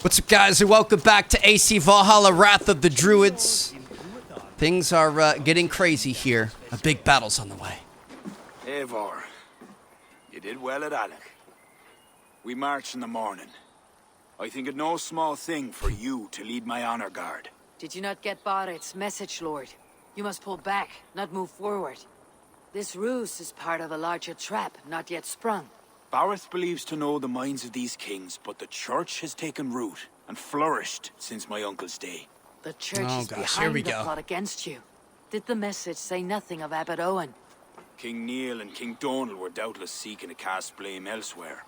What's up, guys, and welcome back to AC Valhalla, Wrath of the Druids. Things are getting crazy here. A big battle's on the way. Eivor, you did well at Alec. We march in the morning. I think it no small thing for you to lead my honor guard. Did you not get Barrett's message, Lord? You must pull back, not move forward. This ruse is part of a larger trap, not yet sprung. Barrett believes to know the minds of these kings, but the church has taken root and flourished since my uncle's day. The church is Here behind we the go. plot against you. Did the message say nothing of Abbot Owen? King Neil and King Donald were doubtless seeking to cast blame elsewhere.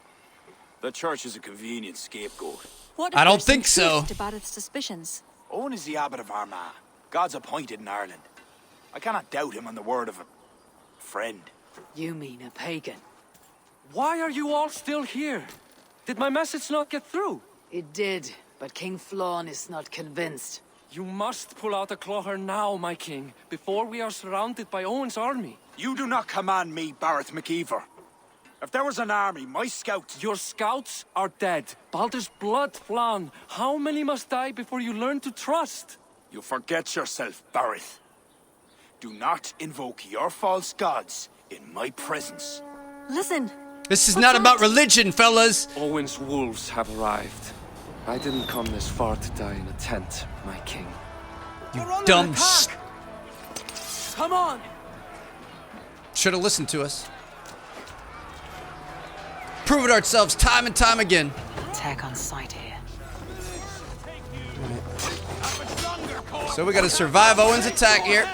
The church is a convenient scapegoat. What I don't think so. About its suspicions. Owen is the abbot of Armagh, God's appointed in Ireland. I cannot doubt him on the word of a friend. You mean a pagan? Why are you all still here? Did my message not get through? It did, but King Flann is not convinced. You must pull out a clawher now, my king, before we are surrounded by Owen's army. You do not command me, Barrett McEver. If there was an army, my scouts... Your scouts are dead. Baldur's blood, Flann. How many must die before you learn to trust? You forget yourself, Barrett. Do not invoke your false gods in my presence. Listen. This is not about religion, fellas. Owen's wolves have arrived. I didn't come this far to die in a tent, my king. You dumb Come on! Should have listened to us. Proven ourselves time and time again. Attack on sight here. So we gotta survive Owen's attack here.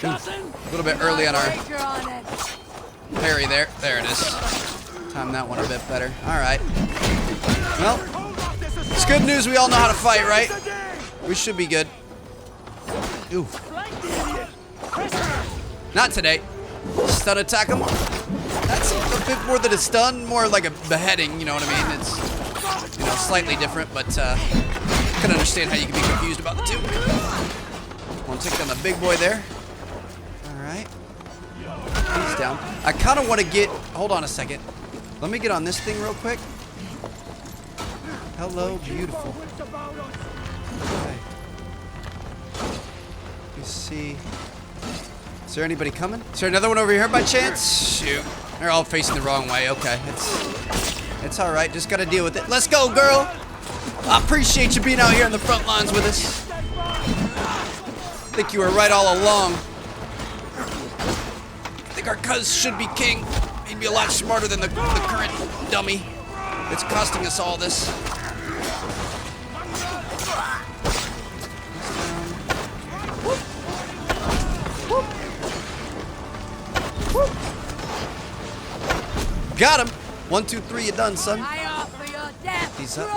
A little bit early on our parry there. There it is. Time that one a bit better. Alright. Well, it's good news we all know how to fight, right? We should be good. Ooh. Not today. Stun attack him. That's a bit more than a stun, more like a beheading, you know what I mean? It's, you know, slightly different, but can understand how you can be confused about the two. One take down the big boy there. Alright. He's down. I kind of want to get... Hold on a second. Let me get on this thing real quick. Hello, beautiful. Okay. Let me see. Is there anybody coming? Is there another one over here by chance? Shoot. They're all facing the wrong way. Okay. It's all right. Just got to deal with it. Let's go, girl. I appreciate you being out here on the front lines with us. I think you were right all along. I think our cuz should be king. He'd be a lot smarter than the current dummy that's costing us all this. Got him. 1, 2, 3, you're done, son. He's up.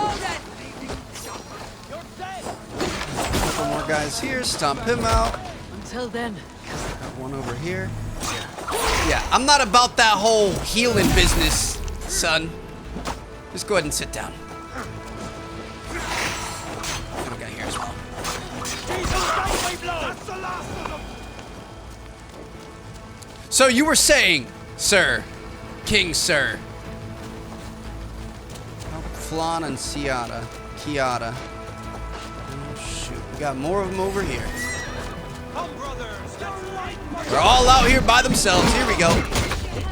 Couple more guys here. Stomp him out. Until then. Got one over here. Yeah, I'm not about that whole healing business, son. Just go ahead and sit down. Got a guy here as well. So you were saying, sir, King Sir. Flann and Kiara. Oh shoot, we got more of them over here. They're all out here by themselves. Here we go.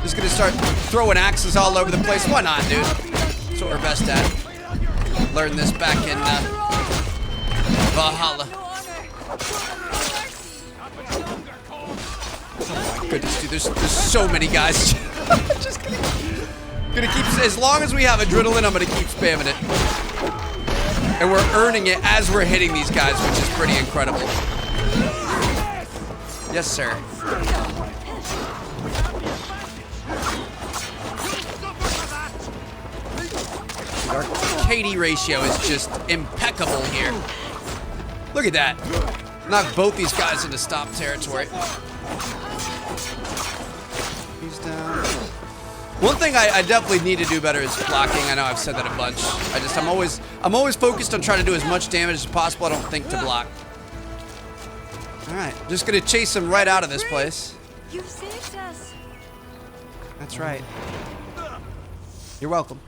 Just gonna start throwing axes all over the place. Why not, dude? That's what we're best at. Learned this back in Valhalla. Oh my goodness, dude. There's so many guys. Just gonna keep, as long as we have adrenaline, I'm gonna keep spamming it. And we're earning it as we're hitting these guys, which is pretty incredible. Yes, sir. Our KD ratio is just impeccable here. Look at that. Knock both these guys into stop territory. He's down. One thing I definitely need to do better is blocking. I know I've said that a bunch. I'm always focused on trying to do as much damage as possible. I don't think to block. All right, just gonna chase him right out of this place. You saved us. That's right. You're welcome.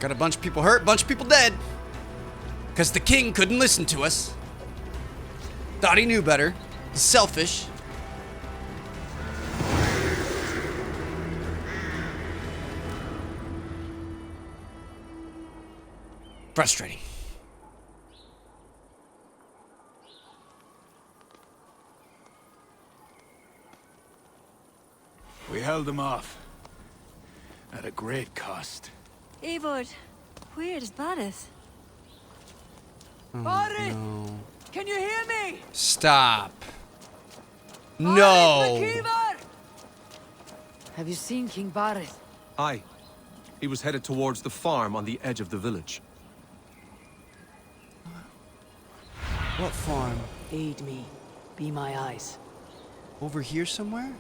Got a bunch of people hurt, bunch of people dead. Because the king couldn't listen to us. Thought he knew better. He's selfish. Frustrating. We held them off. At a great cost. Eivor, where is Barith? Barith! Can you hear me? Stop. Barith No. McKeever! Have you seen King Barith? Aye. He was headed towards the farm on the edge of the village. What farm? Aid me. Be my eyes. Over here somewhere?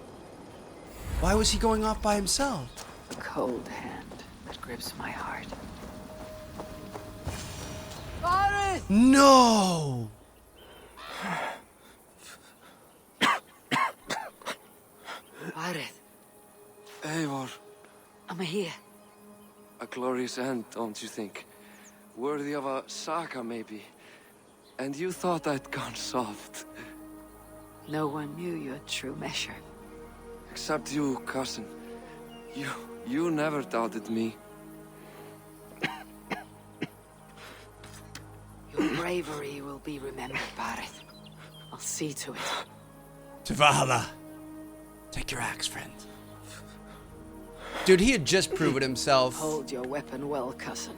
Why was he going off by himself? A cold hand that grips my heart. Barith! No! Barith, Eivor, I'm here. a glorious end, don't you think? Worthy of a saga, maybe. And you thought I'd gone soft. No one knew your true measure. Except you, cousin. You never doubted me. Your bravery will be remembered, Barith. I'll see to it. To Valhalla. Take your axe, friend. Dude, he had just proven himself. Hold your weapon well, cousin.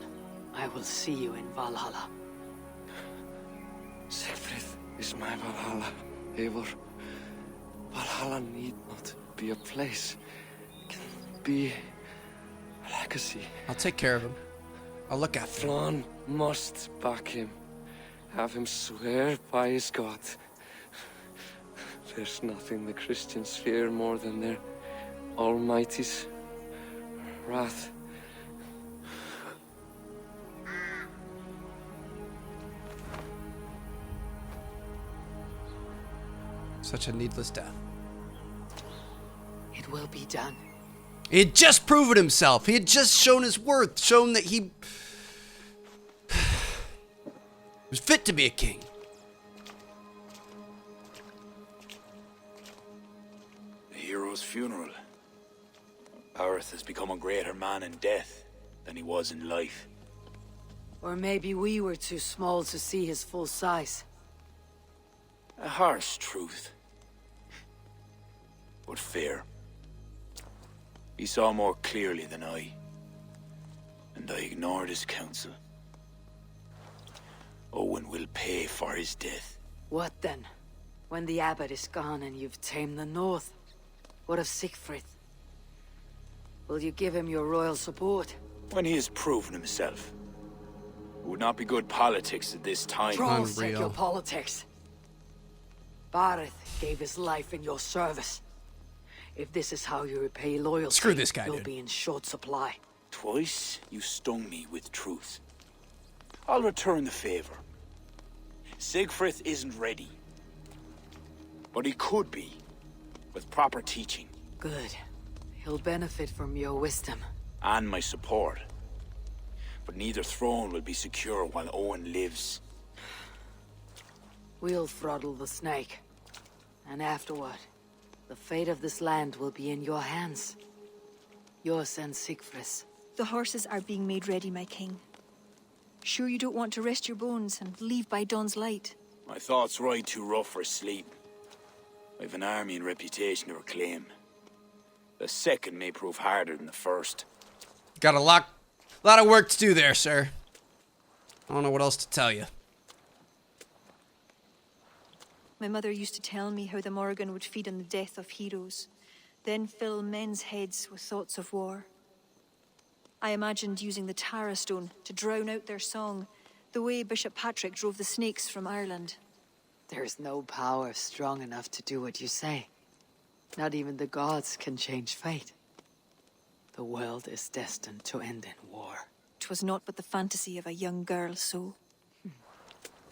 I will see you in Valhalla. Siegfried is my Valhalla, Eivor. Valhalla need not be a place. It can be a legacy. I'll take care of him. I'll look after him. Flann must back him. Have him swear by his God. There's nothing the Christians fear more than their Almighty's wrath. Such a needless death. It will be done. He had just proven himself. He had just shown his worth, shown that he was fit to be a king. The hero's funeral. Barith has become a greater man in death than he was in life. Or maybe we were too small to see his full size. A harsh truth. But fair. He saw more clearly than I. And I ignored his counsel. Owen will pay for his death. What then? When the abbot is gone and you've tamed the north? What of Siegfried? Will you give him your royal support? When he has proven himself. It would not be good politics at this time. Trolls take Unreal. your politics. Barith gave his life in your service. If this is how you repay loyalty, Screw this guy, you'll dude. be in short supply. Twice you stung me with truth. I'll return the favor. Siegfried isn't ready. But he could be, with proper teaching. Good. He'll benefit from your wisdom. And my support. But neither throne will be secure while Owen lives. We'll throttle the snake. And afterward, the fate of this land will be in your hands. Yours and Siegfried's. The horses are being made ready, my king. Sure you don't want to rest your bones and leave by dawn's light? My thoughts ride too rough for sleep. I've an army and reputation to reclaim. The second may prove harder than the first. Got a lot of work to do there, sir. I don't know what else to tell you. My mother used to tell me how the Morrigan would feed on the death of heroes, then fill men's heads with thoughts of war. I imagined using the Tara Stone to drown out their song, the way Bishop Patrick drove the snakes from Ireland. There's no power strong enough to do what you say. Not even the gods can change fate. The world is destined to end in war. 'Twas not but the fantasy of a young girl, so...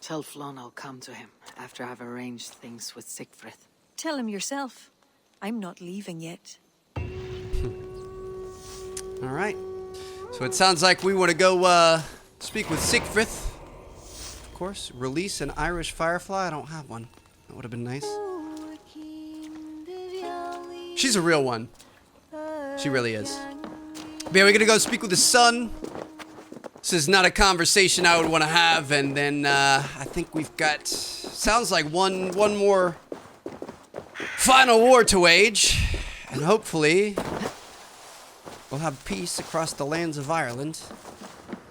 Tell Flann I'll come to him after I've arranged things with Siegfried. Tell him yourself. I'm not leaving yet. All right. So So it sounds like we want to go speak with Sigfrith. Of course, release an Irish firefly. I don't have one. That would have been nice. She's a real one. She really is. But yeah, we're gonna go speak with the sun. This is not a conversation I would want to have, and then I think we've got, sounds like one more final war to wage, and hopefully we'll have peace across the lands of Ireland.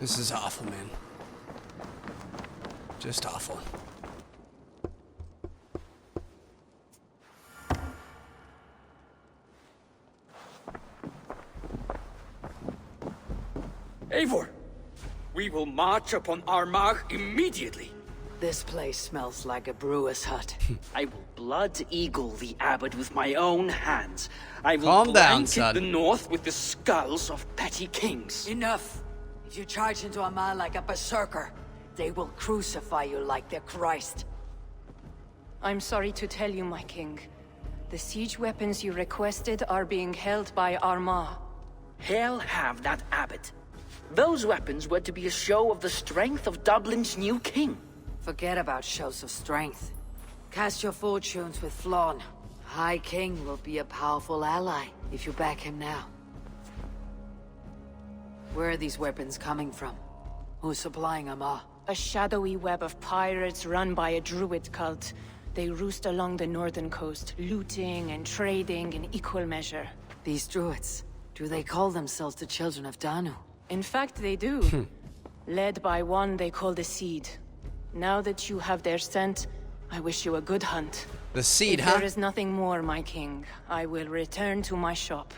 This is awful, man. Just awful. Eivor, we will march upon Armagh immediately. This place smells like a brewer's hut. I will blood eagle the abbot with my own hands. I will Calm down, blanket son. the north with the skulls of petty kings. Enough! If you charge into Armagh like a berserker, they will crucify you like their Christ. I'm sorry to tell you, my king. The siege weapons you requested are being held by Armagh. Hell have that abbot. Those weapons were to be a show of the strength of Dublin's new king. Forget about shows of strength. Cast your fortunes with Flann. High King will be a powerful ally if you back him now. Where are these weapons coming from? Who's supplying Armagh? A shadowy web of pirates run by a Druid cult. They roost along the northern coast, looting and trading in equal measure. These Druids, do they call themselves the children of Danu? In fact, they do. Led by one they call the Seed. Now that you have their scent, I wish you a good hunt. The Seed, If huh? there is nothing more, my king, I will return to my shop.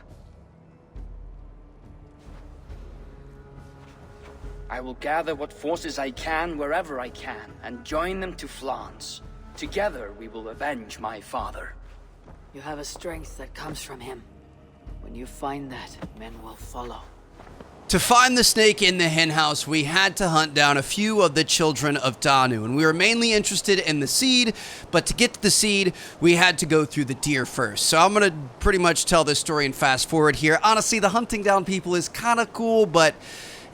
I will gather what forces I can wherever I can, and join them to Flan's. Together we will avenge my father. You have a strength that comes from him. When you find that, men will follow. To find the snake in the henhouse, we had to hunt down a few of the children of Danu, and we were mainly interested in the seed, but to get to the seed, we had to go through the deer first. So I'm going to pretty much tell this story and fast forward here. Honestly, the hunting down people is kind of cool, but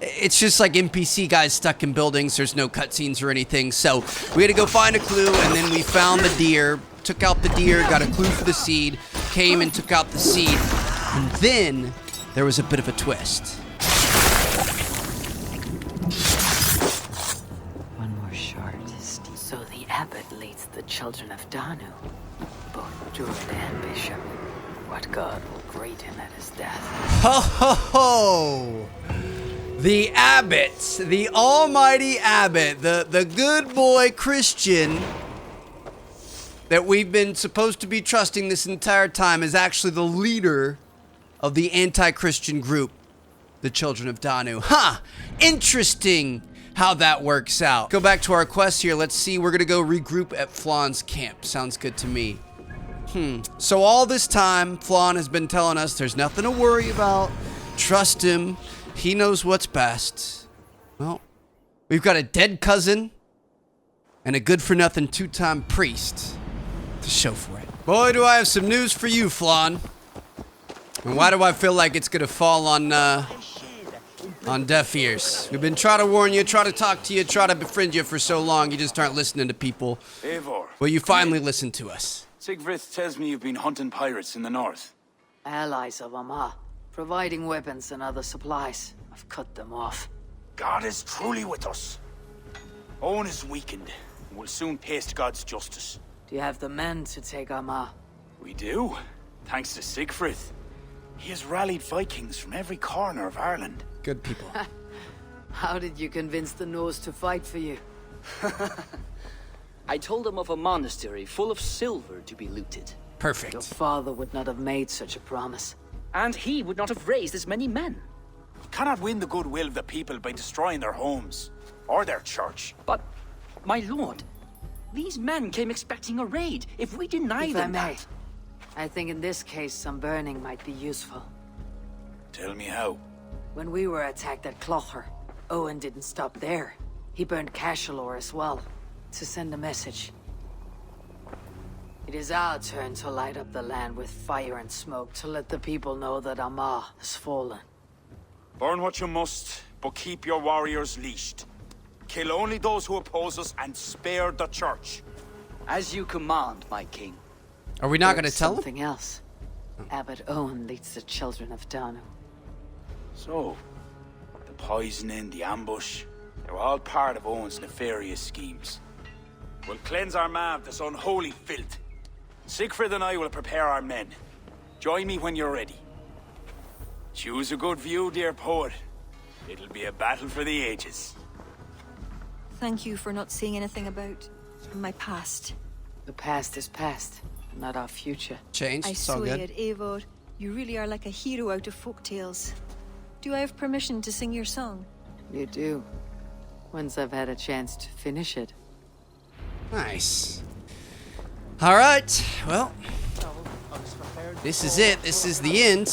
it's just like NPC guys stuck in buildings. There's no cutscenes or anything, so we had to go find a clue, and then we found the deer, took out the deer, got a clue for the seed, came and took out the seed, and then there was a bit of a twist. One more shard. So the abbot leads the children of Danu, both druid and bishop. What god will greet him at his death? Ho ho ho! The abbot, the almighty abbot, the good boy Christian that we've been supposed to be trusting this entire time is actually the leader of the anti-Christian group, the Children of Danu. Ha! Interesting how that works out. Go back to our quest here. Let's see. We're going to go regroup at Flann's camp. Sounds good to me. So all this time, Flann has been telling us there's nothing to worry about. Trust him. He knows what's best. Well, we've got a dead cousin and a good-for-nothing two-time priest to show for it. Boy, do I have some news for you, Flann. And why do I feel like it's gonna fall on deaf ears? We've been trying to warn you, try to talk to you, try to befriend you for so long, you just aren't listening to people. Eivor. Well, you finally listened to us. Sigfrith tells me you've been hunting pirates in the north. Allies of Armagh, providing weapons and other supplies. I've cut them off. God is truly with us. Owen is weakened, and will soon taste God's justice. Do you have the men to take Armagh? We do, thanks to Sigfrith. He has rallied Vikings from every corner of Ireland. Good people. How did you convince the Norse to fight for you? I told him of a monastery full of silver to be looted. Your Perfect. father would not have made such a promise. And he would not have raised as many men. You cannot win the goodwill of the people by destroying their homes, or their church. But, my lord, these men came expecting a raid. If we deny If I them may, that... I think in this case some burning might be useful. Tell me how. When we were attacked at Clocher, Owen didn't stop there. He burned Cashel as well, to send a message. It is our turn to light up the land with fire and smoke to let the people know that Armagh has fallen. Burn what you must, but keep your warriors leashed. Kill only those who oppose us and spare the church. As you command, my king. Are we not going to tell him? Something else. Abbot Owen leads the children of Danu. So, the poisoning, the ambush, they were all part of Owen's nefarious schemes. We'll cleanse Armagh of this unholy filth. Siegfried and I will prepare our men. Join me when you're ready. Choose a good view, dear poet. It'll be a battle for the ages. Thank you for not saying anything about my past. The past is past, not our future. Changed. I It's all swear, good. Eivor, you really are like a hero out of folk tales. Do I have permission to sing your song? You do. Once I've had a chance to finish it. Nice. All right. Well, this is it. This is the end.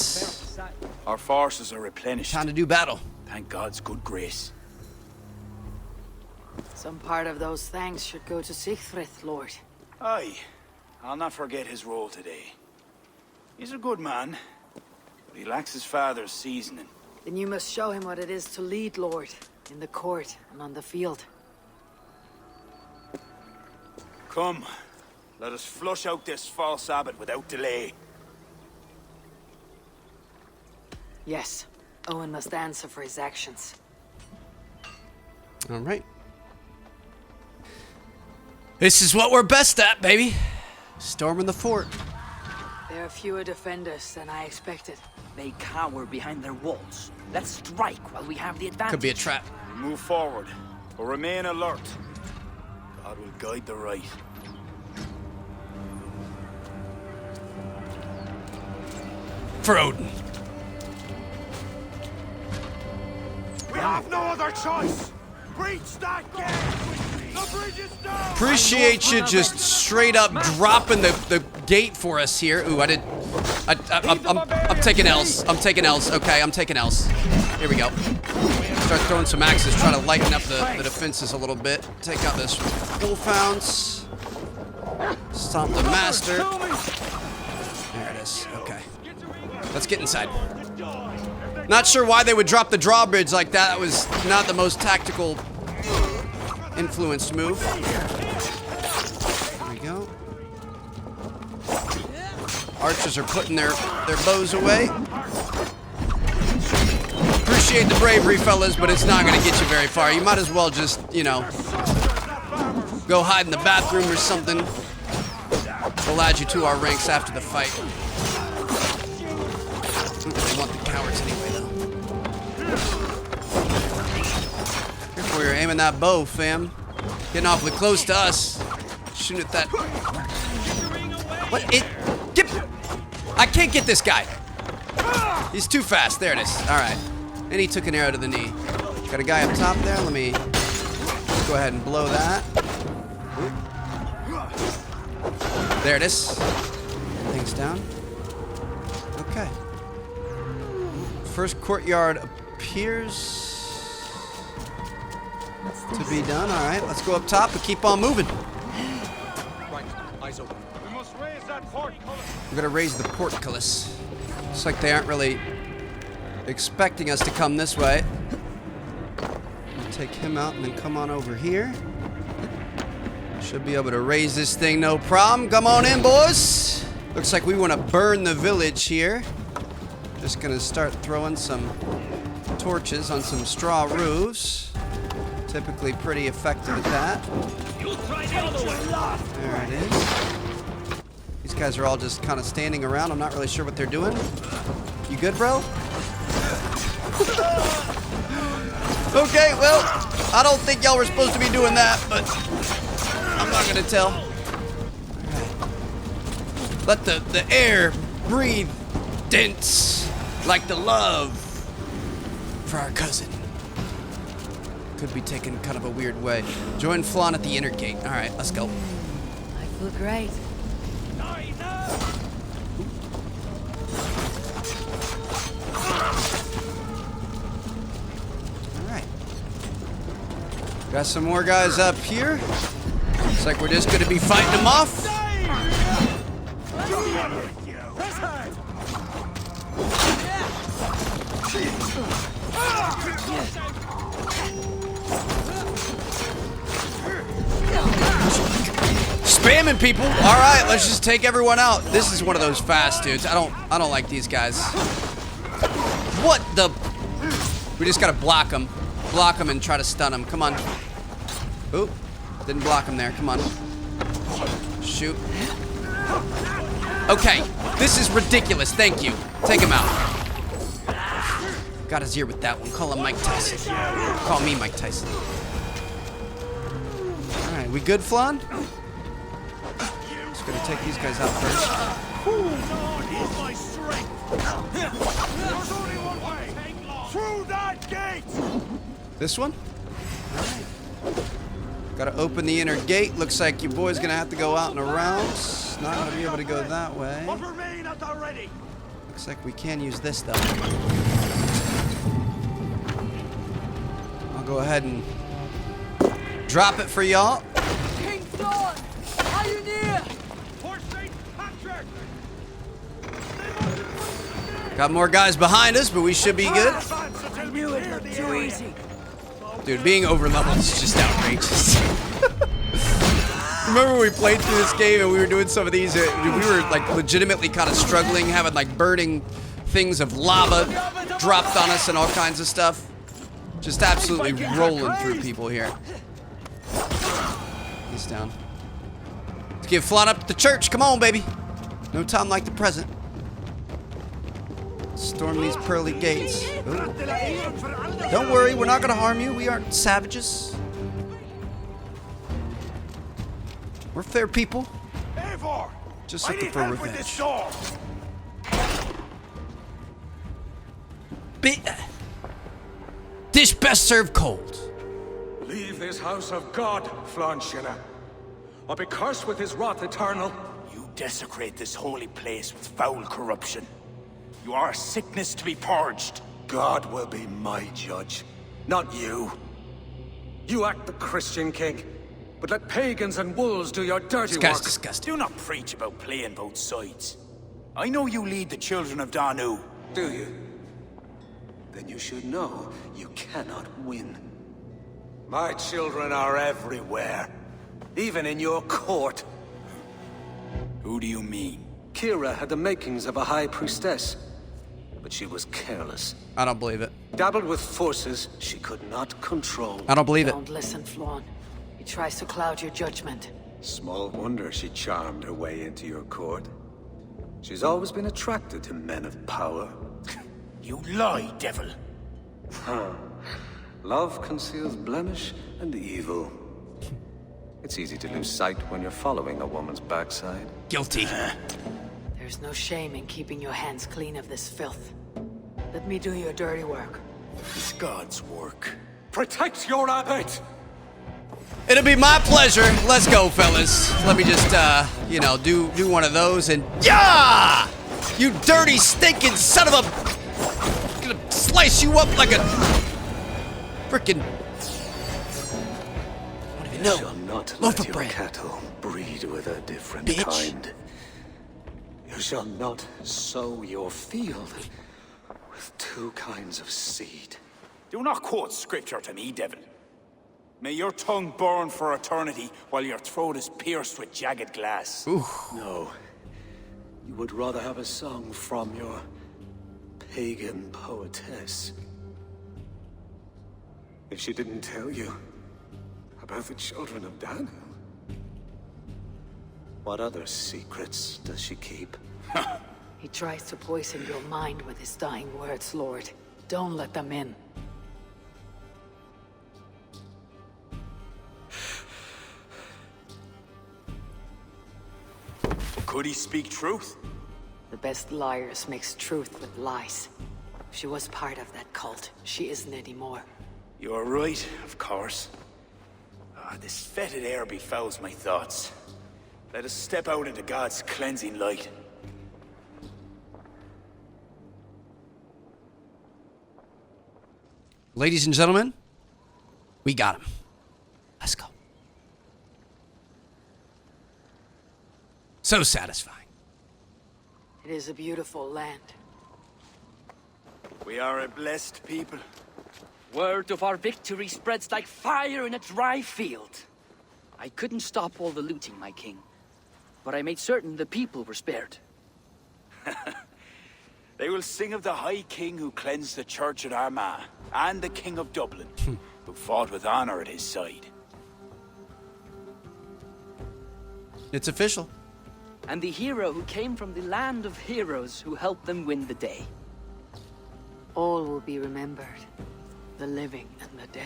Our forces are replenished. Time to do battle. Thank God's good grace. Some part of those thanks should go to Siegfried, Lord. Aye, I'll not forget his role today. He's a good man, but he lacks his father's seasoning. Then you must show him what it is to lead, Lord. In the court and on the field. Come, let us flush out this false abbot without delay. Yes, Owen must answer for his actions. All right. This is what we're best at, baby. Storming the fort. There are fewer defenders than I expected. They cower behind their walls. Let's strike while we have the advantage. Could be a trap. Move forward, but remain alert. God will guide the right. For Odin. We have no other choice! Breach that gate! The bridge is down! Appreciate you just straight up dropping the gate for us here. Ooh, I'm taking L's. I'm taking L's. Okay, I'm taking L's. Here we go. Start throwing some axes, try to lighten up the defenses a little bit. Take out this wolfhounds. Stomp the master. There it is. Okay. Let's get inside. Not sure why they would drop the drawbridge like that. That was not the most tactical influenced move. There we go. Archers are putting their bows away. Appreciate the bravery, fellas, but it's not going to get you very far. You might as well just, you know, go hide in the bathroom or something. We'll add you to our ranks after the fight. They want the cowards anyway, though. Careful, you're aiming that bow, fam. Getting awfully close to us. Shooting at that. What? I can't get this guy. He's too fast. There it is. All right. And he took an arrow to the knee. Got a guy up top there. Let me go ahead and blow that. There it is. Things down. Okay. First courtyard appears to be done. All right, let's go up top and keep on moving. Right, eyes open. We must raise that portcullis. We're gonna raise the portcullis. Looks like they aren't really expecting us to come this way. We'll take him out and then come on over here. Should be able to raise this thing no problem. Come on in, boys. Looks like we want to burn the village here. Just gonna start throwing some torches on some straw roofs. Typically pretty effective at that. There it is. These guys are all just kind of standing around. I'm not really sure what they're doing. You good, bro? Okay, well, I don't think y'all were supposed to be doing that, but I'm not gonna tell. Right. Let the air breathe dense like the love for our cousin. Could be taken kind of a weird way. Join Flan at the inner gate. All right, let's go. I feel great. Got some more guys up here. Looks like we're just gonna be fighting them off. Spamming people. All right, let's just take everyone out. This is one of those fast dudes. I don't like these guys. What the? We just gotta block them and try to stun them. Come on. Oop, didn't block him there. Come on. Shoot. Okay, this is ridiculous. Thank you. Take him out. Got his ear with that one. Call him Mike Tyson. Call me Mike Tyson. All right, we good, Flan? Just gonna take these guys out first. This one? All right. Gotta open the inner gate. Looks like your boy's gonna have to go out and around. Not gonna be able to go that way. Looks like we can use this though. I'll go ahead and drop it for y'all. King Thrawn, are you near? Got more guys behind us, but we should be good. I knew it looked too easy. Dude, being overleveled is just outrageous. Remember when we played through this game and we were doing some of these, we were like legitimately kind of struggling, having like burning things of lava dropped on us and all kinds of stuff. Just absolutely rolling through people here. He's down. Let's get Flan up to the church. Come on, baby. No time like the present. Storm these pearly gates. Ooh. Don't worry, we're not gonna harm you. We aren't savages. We're fair people. Just looking for revenge. Dish best served cold. Leave this house of God, Flanshina, or be cursed with his wrath eternal. You desecrate this holy place with foul corruption. You are a sickness to be purged. God will be my judge, not you. You act the Christian king, but let pagans and wolves do your dirty This guy's work. disgusting. Do not preach about playing both sides. I know you lead the children of Danu. Do you? Then you should know you cannot win. My children are everywhere, even in your court. Who do you mean? Kiara had the makings of a high priestess, but she was careless. I don't believe it. Dabbled with forces she could not control. I don't believe it. Don't listen, Flawn. He tries to cloud your judgment. Small wonder she charmed her way into your court. She's always been attracted to men of power. You lie, devil. Love conceals blemish and evil. It's easy to lose sight when you're following a woman's backside. Guilty. There's no shame in keeping your hands clean of this filth. Let me do your dirty work. It's God's work. Protect your abbot! It'll be my pleasure. Let's go, fellas. Let me just, you know, do one of those and yeah! You dirty, stinking son of a... I'm gonna slice you up like a frickin'... I don't even know. You shall not Loaf let of your bread. cattle breed with a different Bitch. kind. You shall not sow your field with two kinds of seed. Do not quote scripture to me, devil. May your tongue burn for eternity while your throat is pierced with jagged glass. Ooh. No. You would rather have a song from your pagan poetess. If she didn't tell you about the children of Danu, what other secrets does she keep? He tries to poison your mind with his dying words, Lord. Don't let them in. Could he speak truth? The best liars mix truth with lies. She was part of that cult. She isn't anymore. You're right, of course. This fetid air befouls my thoughts. Let us step out into God's cleansing light. Ladies and gentlemen, we got him. Let's go. So satisfying. It is a beautiful land. We are a blessed people. Word of our victory spreads like fire in a dry field. I couldn't stop all the looting, my king, but I made certain the people were spared. They will sing of the High King who cleansed the church at Armagh, and the King of Dublin, who fought with honor at his side. It's official. And the hero who came from the land of heroes who helped them win the day. All will be remembered. The living and the dead.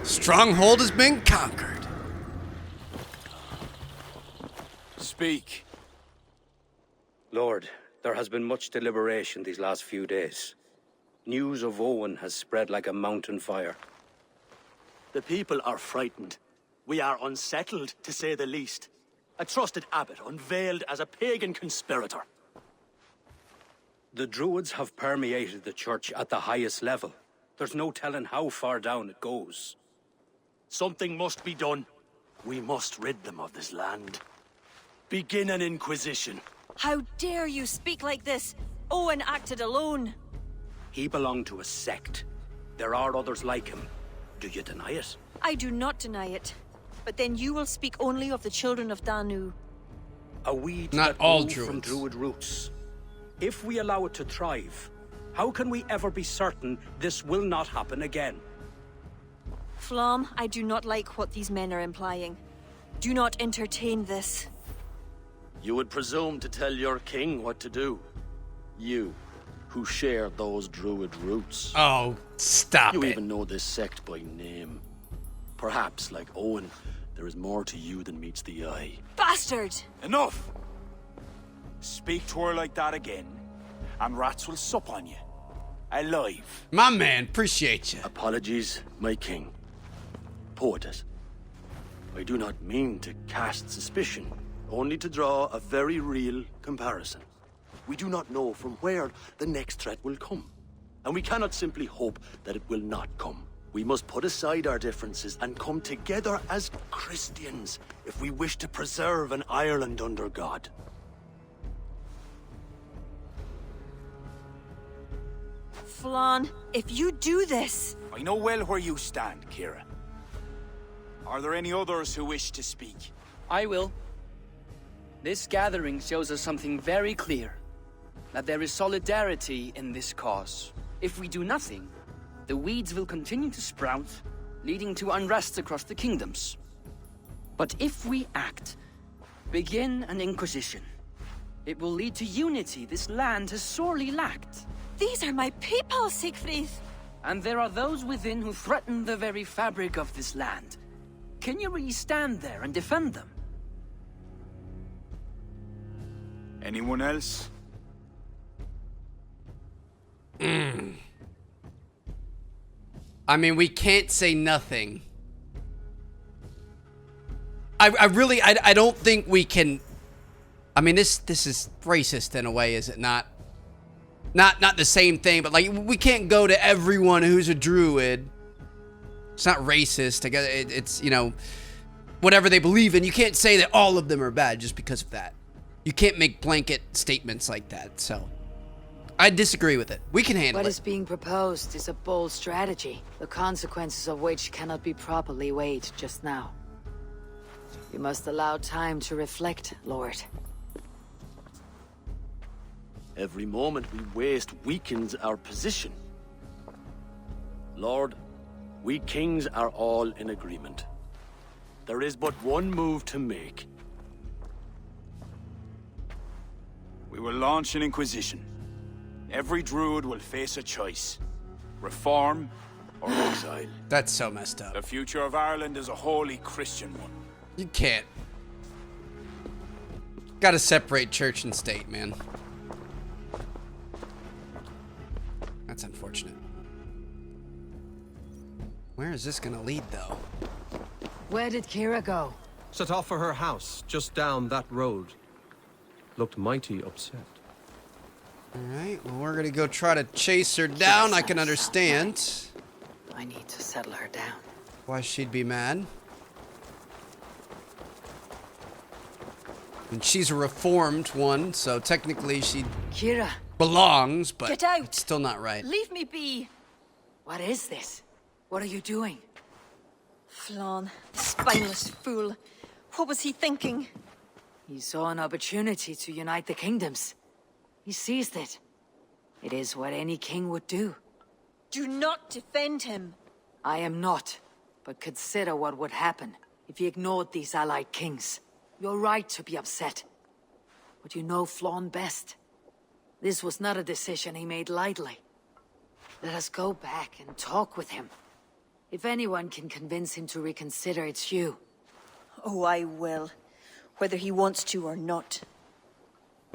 Stronghold has been conquered. Speak. Lord, there has been much deliberation these last few days. News of Owen has spread like a mountain fire. The people are frightened. We are unsettled, to say the least. A trusted abbot unveiled as a pagan conspirator. The Druids have permeated the church at the highest level. There's no telling how far down it goes. Something must be done. We must rid them of this land. Begin an inquisition. How dare you speak like this? Owen acted alone. He belonged to a sect. There are others like him. Do you deny it? I do not deny it. But then you will speak only of the children of Danu. A weed Not that all grew from Druids. Druid roots. If we allow it to thrive, how can we ever be certain this will not happen again? Flom, I do not like what these men are implying. Do not entertain this. You would presume to tell your king what to do. You, who share those druid roots. Oh, stop You it. even know this sect by name. Perhaps, like Owen, there is more to you than meets the eye. Bastard! Enough! Speak to her like that again, and rats will sup on you. Alive. My man, appreciate you. Apologies, my king. Poetess. I do not mean to cast suspicion, only to draw a very real comparison. We do not know from where the next threat will come, and we cannot simply hope that it will not come. We must put aside our differences and come together as Christians if we wish to preserve an Ireland under God. Flan, if you do this... I know well where you stand, Kiara. Are there any others who wish to speak? I will. This gathering shows us something very clear. That there is solidarity in this cause. If we do nothing, the weeds will continue to sprout, leading to unrest across the kingdoms. But if we act, begin an inquisition, it will lead to unity this land has sorely lacked. These are my people, Siegfried! And there are those within who threaten the very fabric of this land. Can you really stand there and defend them? Anyone else? I mean, we can't say nothing. I don't think we can. I mean, this is racist in a way, is it not? Not the same thing, but like we can't go to everyone who's a druid. It's not racist. I guess it's, you know, whatever they believe in. You can't say that all of them are bad just because of that. You can't make blanket statements like that. So I disagree with it. We can handle What it. is being proposed is a bold strategy, the consequences of which cannot be properly weighed just now. You must allow time to reflect, Lord. Every moment we waste weakens our position. Lord, we kings are all in agreement. There is but one move to make. We will launch an inquisition. Every druid will face a choice. Reform or exile. That's so messed up. The future of Ireland is a wholly Christian one. You can't. Gotta separate church and state, man. That's unfortunate. Where is this gonna lead, though? Where did Kiara go? Set off for her house, just down that road. Looked mighty upset. Alright, well, we're gonna go try to chase her down. I can understand I need to settle her down. why she'd be mad. And she's a reformed one, so technically she'd... Kiara, belongs, but Get out. it's still not right. Leave me be. What is this? What are you doing? Flann, spineless fool. What was he thinking? He saw an opportunity to unite the kingdoms. He seized it. It is what any king would do. Do not defend him. I am not, but consider what would happen if he ignored these allied kings. You're right to be upset. But you know Flann best. This was not a decision he made lightly. Let us go back and talk with him. If anyone can convince him to reconsider, it's you. Oh, I will. Whether he wants to or not.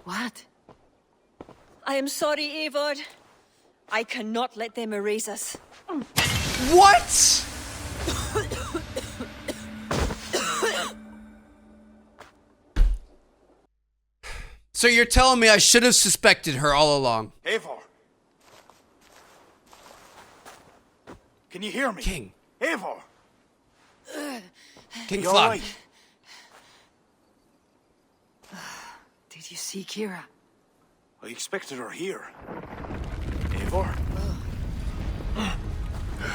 What? I am sorry, Eivor. I cannot let them erase us. What? So you're telling me I should have suspected her all along? Eivor! Can you hear me? King. Eivor! King You Flann. alright? Did you see Kiara? I expected her here. Eivor?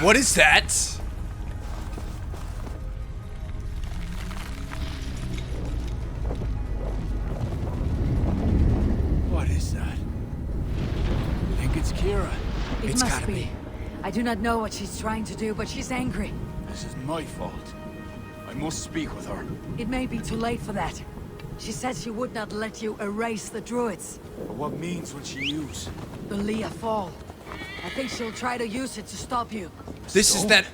What is that? What is that? I think it's Kiara. It It's must gotta be. I do not know what she's trying to do, but she's angry. This is my fault. I must speak with her. It may be too late for that. She said she would not let you erase the Druids. But what means will she use? The Leah Fall. I think she'll try to use it to stop you. This is that.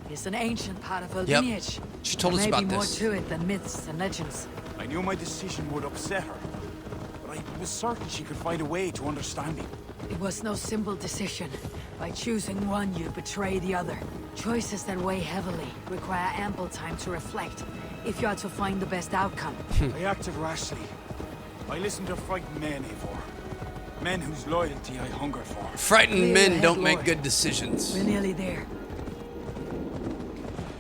It's an ancient part of her Yep. lineage. She told us There may about be more this. to it than myths and legends. I knew my decision would upset her. But I was certain she could find a way to understand me. It was no simple decision. By choosing one, you betray the other. Choices that weigh heavily require ample time to reflect, if you are to find the best outcome. I acted rashly. I listened to frightened men, Eivor. Men whose loyalty I hungered for. Frightened Clear men ahead, don't make Lord. good decisions. We're nearly there.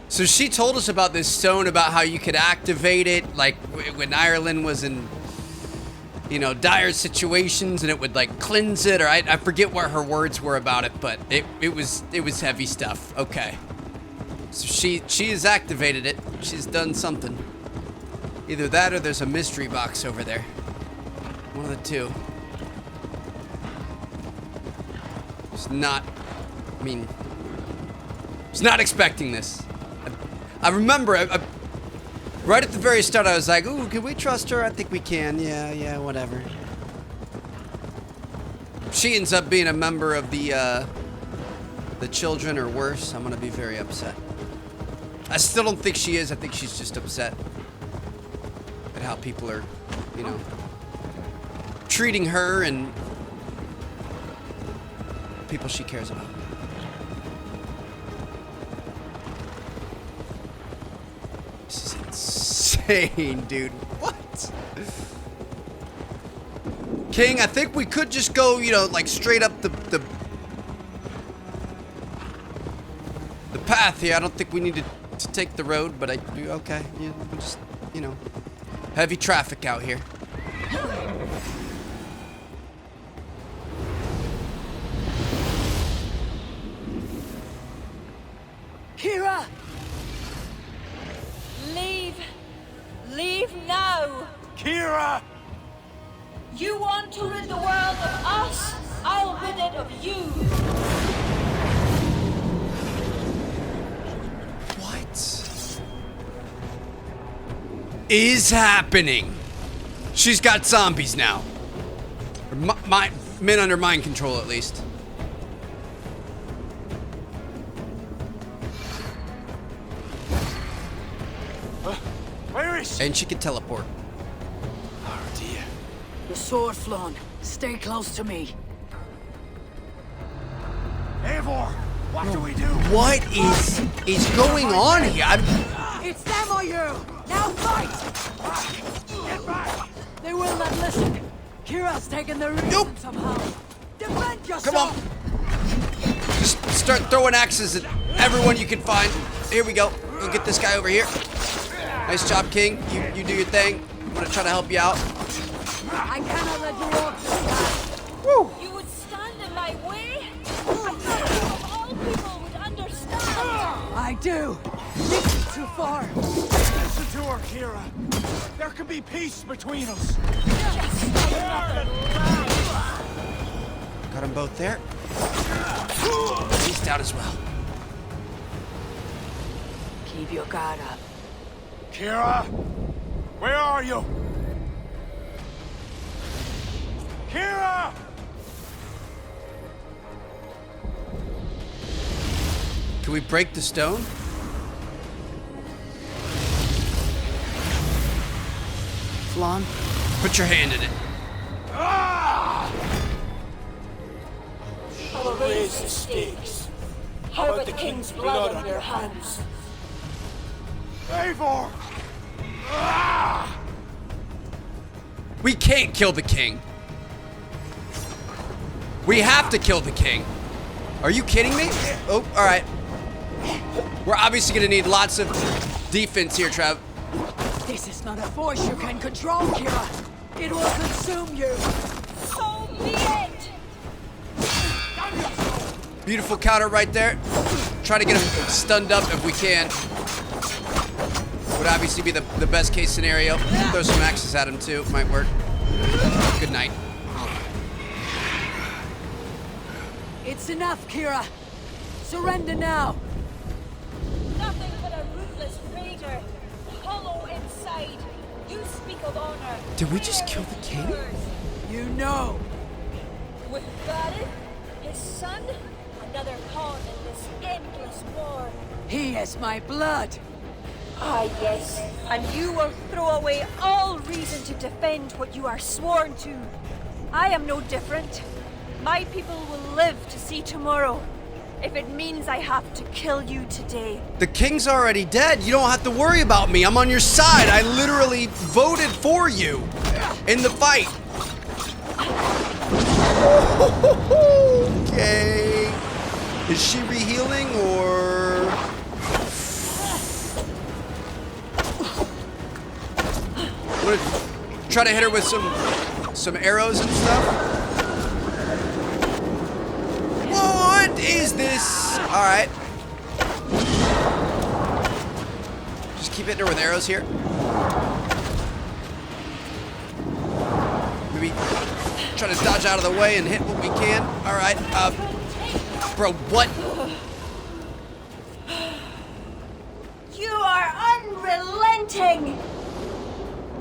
So she told us about this stone, about how you could activate it, like when Ireland was in, you know, dire situations, and it would like cleanse it, or I forget what her words were about it, but it was heavy stuff. Okay, so she has activated it. She's done something. Either that, or there's a mystery box over there. One of the two. It's not. I mean, I was not expecting this. I remember, right at the very start, I was like, ooh, can we trust her? I think we can. Yeah, whatever. She ends up being a member of the children, or worse. I'm going to be very upset. I still don't think she is. I think she's just upset at how people are, you know, treating her and people she cares about. This is insane, dude. What? King, I think we could just go, you know, like straight up the path here. I don't think we need to take the road, but I do. Okay, yeah, we'll just, you know, heavy traffic out here. Kiara! Leave. Leave now. Kiara! You want to rid the world of us? I'll rid it of you. What is happening? She's got zombies now. Or men under mind control, at least. Where is she? And she can teleport. Oh dear. The sword, Flann. Stay close to me. Eivor! What do we do? What is going on here? It's them or you! Now fight! Get back! They will not listen. Kira's taken the reason Nope. somehow. Defend yourself! Come on. Just start throwing axes at everyone you can find. Here we go. We'll get this guy over here. Nice job, King. You do your thing. I'm gonna try to help you out. I cannot let you walk this path. Woo! You would stand in my way? I thought all people would understand. I do. This is too far. Listen to her, Kiara. There can be peace between us. Got them both there. He's down as well. Keep your guard up. Kiara, where are you? Kiara! Can we break the stone? Flan? Put your hand in it. Ah! I will raise the stakes. How about the king's blood on your hands? Eivor! Ah! We can't kill the king. We have to kill the king. Are you kidding me? Oh, all right. We're obviously gonna need lots of defense here, Trev. This is not a force you can control, Kiara. It will consume you. So be it. Beautiful counter right there. Try to get him stunned up if we can. Would obviously be the best case scenario. Throw some axes at him too. Might work. Good night. It's enough, Kiara. Surrender now. Nothing but a ruthless raider. Hollow inside. You speak of honor. Did we just kill the king? You know. With Gareth, his son, another pawn in this endless war. He is my blood. Ah, yes. And you will throw away all reason to defend what you are sworn to. I am no different. My people will live to see tomorrow. If it means I have to kill you today. The king's already dead. You don't have to worry about me. I'm on your side. I literally voted for you in the fight. Okay. Is she rehealing or? I'm gonna try to hit her with some arrows and stuff. What is this? All right. Just keep hitting her with arrows here. Maybe try to dodge out of the way and hit what we can. All right. Bro, what? You are unrelenting!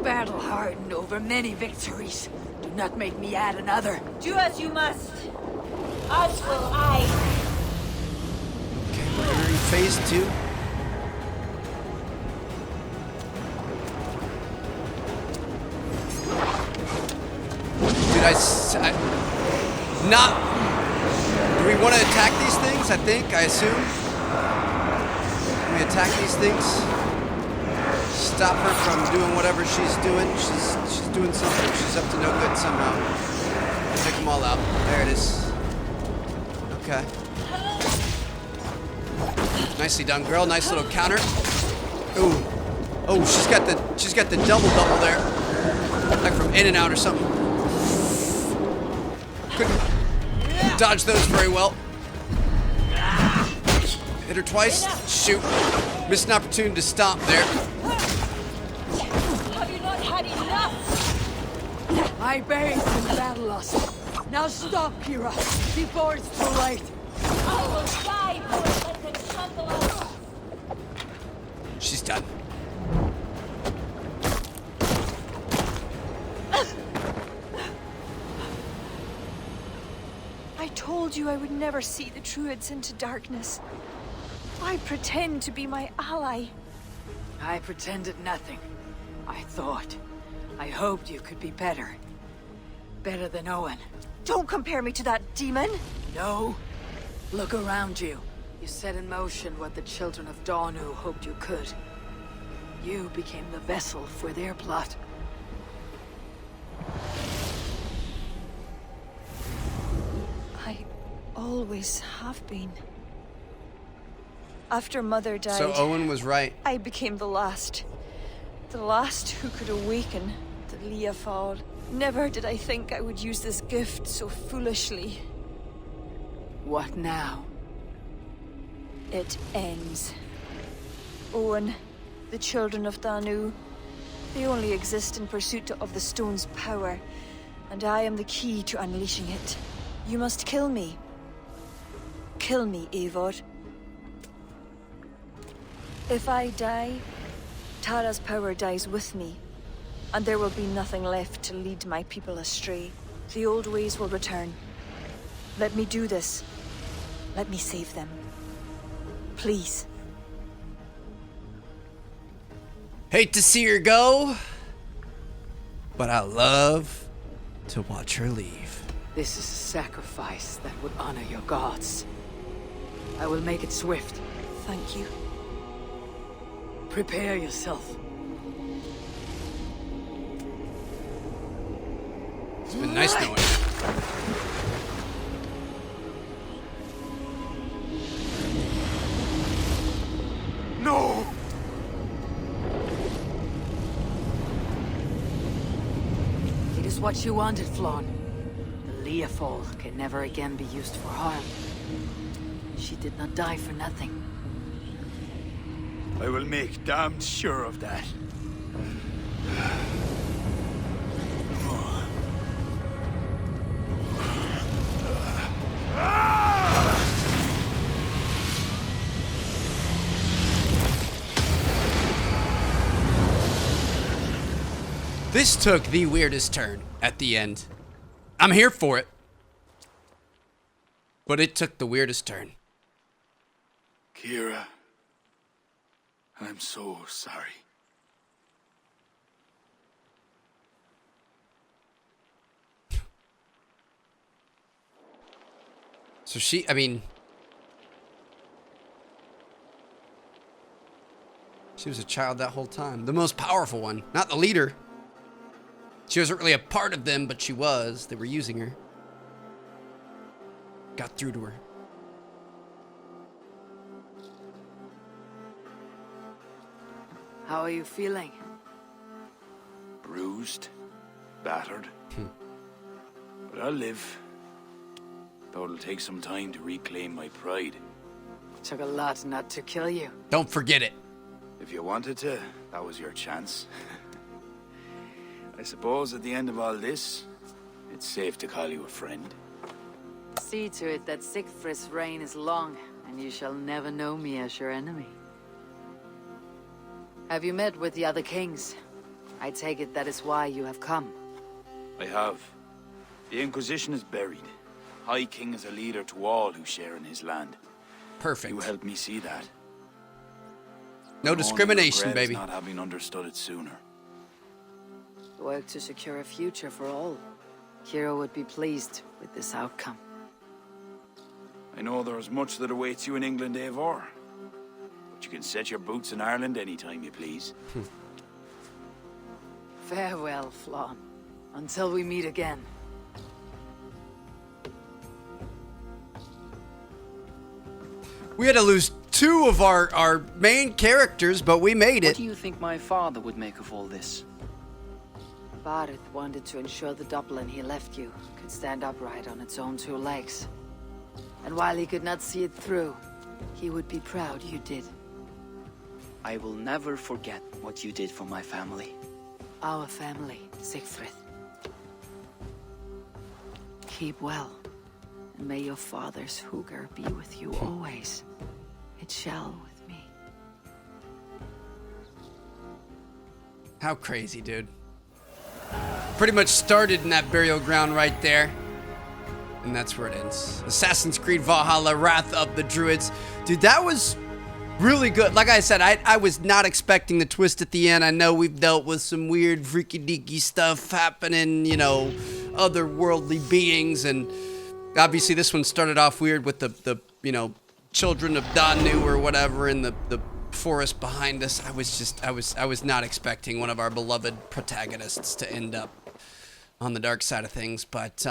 Battle hardened over many victories. Do not make me add another. Do as you must. As will I. Okay, we're in phase 2. Dude, not. Do we want to attack these things? I assume. Can we attack these things? Stop her from doing whatever she's doing. She's doing something. She's up to no good somehow. Take them all out. There it is. Okay. Nicely done, girl. Nice little counter. Ooh. Oh, she's got the double there. Like from In and Out or something. Couldn't dodge those very well. Hit her twice. Shoot. Missed an opportunity to stomp there. Have you not had enough? I bathed in battle lust. Now stop, Kiara, before it's too late. I will die for it and then trample us. She's done. I told you I would never see the Druids into darkness. I pretend to be my ally. I pretended nothing. I hoped you could be better. Better than Owen. Don't compare me to that demon. No. Look around you. You set in motion what the children of Danu hoped you could. You became the vessel for their plot. I always have been. After Mother died... So Owen was right. I became the last. The last who could awaken the Leafal. Never did I think I would use this gift so foolishly. What now? It ends. Owen, the children of Danu, they only exist in pursuit of the stone's power, and I am the key to unleashing it. You must kill me. Kill me, Eivor. If I die, Tara's power dies with me, and there will be nothing left to lead my people astray. The old ways will return. Let me do this. Let me save them. Please. Hate to see her go, but I love to watch her leave. This is a sacrifice that would honor your gods. I will make it swift. Thank you. Prepare yourself. It's been nice knowing you. No! It is what you wanted, Flann. The Leafall can never again be used for harm. She did not die for nothing. I will make damned sure of that. This took the weirdest turn at the end. I'm here for it. But it took the weirdest turn. Kiara, I'm so sorry. So I mean, she was a child that whole time. The most powerful one, not the leader. She wasn't really a part of them, but she was. They were using her. Got through to her. How are you feeling? Bruised, battered. But I'll live. Though it'll take some time to reclaim my pride. Took a lot not to kill you. Don't forget it. If you wanted to, that was your chance. I suppose at the end of all this, it's safe to call you a friend. See to it that Sigfrid's reign is long, and you shall never know me as your enemy. Have you met with the other kings? I take it that is why you have come. I have. The Inquisition is buried. High King is a leader to all who share in his land. Perfect. You helped me see that. No discrimination, regret is baby. not having understood it sooner. Work to secure a future for all. Kiara would be pleased with this outcome. I know there is much that awaits you in England, Eivor. But you can set your boots in Ireland anytime you please. Farewell, Flann. Until we meet again. We had to lose two of our main characters, but we made What it. do you think my father would make of all this? Barith wanted to ensure the Dublin he left you could stand upright on its own two legs. And while he could not see it through, he would be proud you did. I will never forget what you did for my family. Our family, Sigfrid. Keep well, and may your father's hugger be with you always. It shall with me. How crazy, dude. Pretty much started in that burial ground right there. And that's where it ends. Assassin's Creed Valhalla, Wrath of the Druids. Dude, that was really good. Like I said, I was not expecting the twist at the end. I know we've dealt with some weird freaky-deaky stuff happening, you know, otherworldly beings. And obviously this one started off weird with the you know, children of Danu or whatever in the forest behind us. I was not expecting one of our beloved protagonists to end up on the dark side of things, but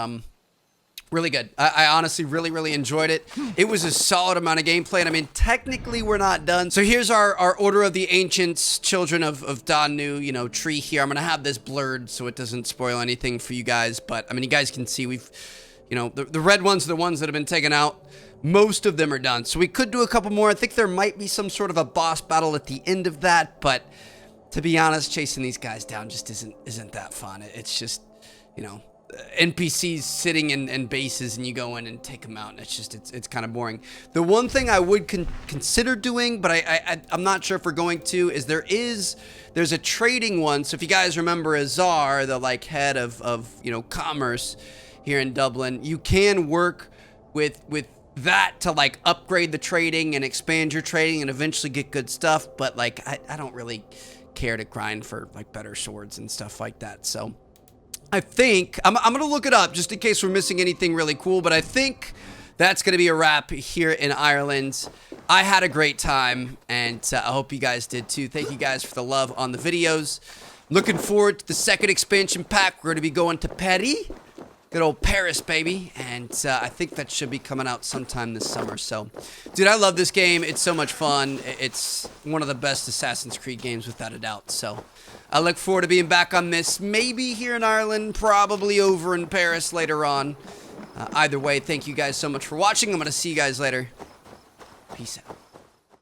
Really good. I honestly really enjoyed it. It was a solid amount of gameplay, and I mean, technically we're not done. So here's our Order of the Ancients, Children of Danu, you know, tree here. I'm gonna have this blurred so it doesn't spoil anything for you guys, but I mean, you guys can see we've, you know, the red ones are the ones that have been taken out. Most of them are done. So we could do a couple more. I think there might be some sort of a boss battle at the end of that, but to be honest, chasing these guys down just isn't that fun. It's just, you know, NPCs sitting in bases and you go in and take them out, and it's kind of boring. The one thing I would consider doing, but I'm not sure if we're going to, is there's a trading one. So if you guys remember Azar, the like head of you know, commerce here in Dublin, you can work with that to like upgrade the trading and expand your trading and eventually get good stuff, but like I don't really care to grind for like better swords and stuff like that. So I think I'm gonna look it up just in case we're missing anything really cool, but I think that's gonna be a wrap here in Ireland. I had a great time, and I hope you guys did too. Thank you guys for the love on the videos. Looking forward to the second expansion pack. We're gonna be going to Paris. Good old Paris, baby. And I think that should be coming out sometime this summer. So, dude, I love this game. It's so much fun. It's one of the best Assassin's Creed games, without a doubt. So, I look forward to being back on this. Maybe here in Ireland, probably over in Paris later on. Either way, thank you guys so much for watching. I'm going to see you guys later. Peace out.